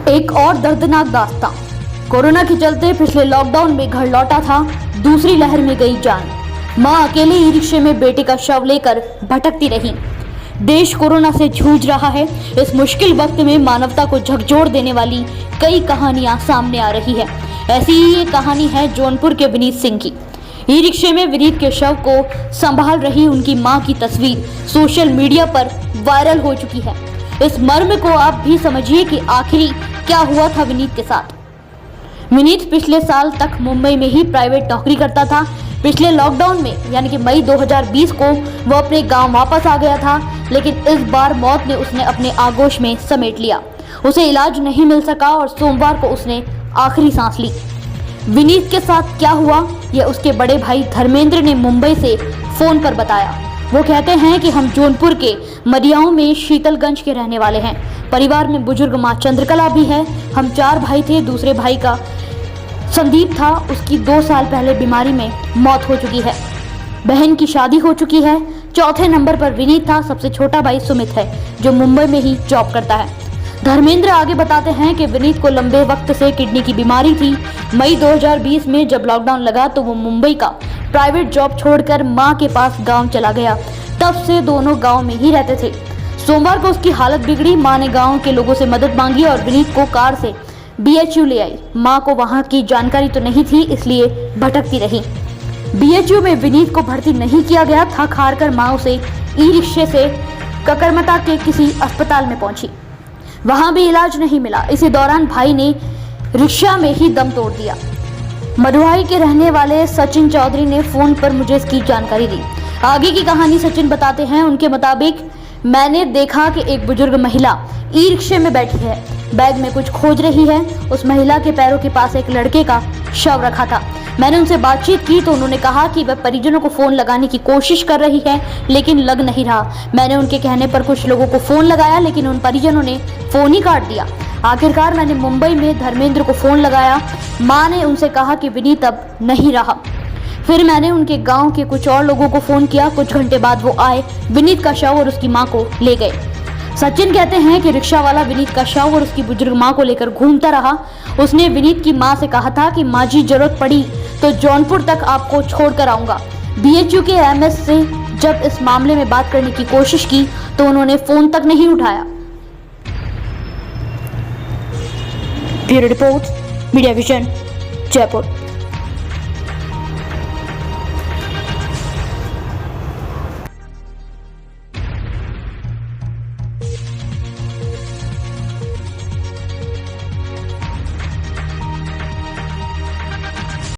एक और दर्दनाक दास्तां। कोरोना के चलते पिछले लॉकडाउन में घर लौटा था, दूसरी लहर में गई जान। मां अकेले ई रिक्शे में बेटे का शव लेकर भटकती रही। देश कोरोना से जूझ रहा है। इस मुश्किल वक्त में मानवता को झकझोर देने वाली कई कहानियां सामने आ रही है। ऐसी ही एक कहानी है जौनपुर के विनीत सिंह की। ई रिक्शे में विनीत के शव को संभाल रही उनकी मां की तस्वीर सोशल मीडिया पर वायरल हो चुकी है। इस मर्म को आप भी समझिए कि आखिरी क्या हुआ था विनीत के साथ। विनीत पिछले साल तक मुंबई में ही प्राइवेट नौकरी करता था। पिछले लॉकडाउन में यानी कि मई 2020 को वो अपने गांव वापस आ गया था, लेकिन इस बार मौत ने उसने अपने आगोश में समेट लिया। उसे इलाज नहीं मिल सका और सोमवार को उसने आखिरी सांस ली। विनीत के साथ क्या हुआ यह उसके बड़े भाई धर्मेंद्र ने मुंबई से फोन पर बताया। वो कहते हैं कि हम जौनपुर के मरियाओं में शीतलगंज के रहने वाले हैं। परिवार में बुजुर्ग माँ चंद्रकला भी है। हम 4 भाई थे। दूसरे भाई का संदीप था, उसकी 2 साल पहले बीमारी में मौत हो चुकी है। बहन की शादी हो चुकी है। चौथे नंबर पर विनीत था। सबसे छोटा भाई सुमित है जो मुंबई में ही जॉब करता है। धर्मेंद्र आगे बताते हैं कि विनीत को लंबे वक्त से किडनी की बीमारी थी। मई 2020 में जब लॉकडाउन लगा तो वो मुंबई का प्राइवेट जॉब छोड़कर मां के पास गांव चला गया। तब से दोनों गांव में ही रहते थे। सोमवार को उसकी हालत बिगड़ी। मां ने गांव के लोगों से मदद मांगी और विनीत को कार से BHU ले आई। मां को वहां की जानकारी तो नहीं थी, इसलिए भटकती रही। BHU में विनीत को भर्ती नहीं किया गया। थक हार कर मां उसे ई रिक्शे से ककरमता के किसी अस्पताल में पहुंची। वहां भी इलाज नहीं मिला। इसी दौरान भाई ने रिक्शा में ही दम तोड़ दिया। मधुआई के रहने वाले सचिन चौधरी ने फोन पर मुझे इसकी जानकारी दी। आगे की कहानी सचिन बताते हैं। उनके मुताबिक मैंने देखा कि एक बुजुर्ग महिला ई रिक्शे में बैठी है, बैग में कुछ खोज रही है। उस महिला के पैरों के पास एक लड़के का शव रखा था। मैंने उनसे बातचीत की तो उन्होंने कहा कि वह परिजनों को फोन लगाने की कोशिश कर रही है, लेकिन लग नहीं रहा। मैंने उनके कहने पर कुछ लोगों को फोन लगाया, लेकिन उन परिजनों ने फोन ही काट दिया। आखिरकार मैंने मुंबई में धर्मेंद्र को फोन लगाया। मां ने उनसे कहा कि विनीत अब नहीं रहा। फिर मैंने उनके गांव के कुछ और लोगों को फोन किया। कुछ घंटे बाद वो आए, विनीत का शव और उसकी मां को ले गए। सचिन कहते हैं कि रिक्शा वाला विनीत का शव और उसकी बुजुर्ग मां को लेकर घूमता रहा। उसने विनीत की मां से कहा था कि मां जी जरूरत पड़ी तो जौनपुर तक आपको छोड़कर आऊंगा। BHU के MS से जब इस मामले में बात करने की कोशिश की तो उन्होंने फोन तक नहीं उठाया। Bureau report, media vision, Jaipur.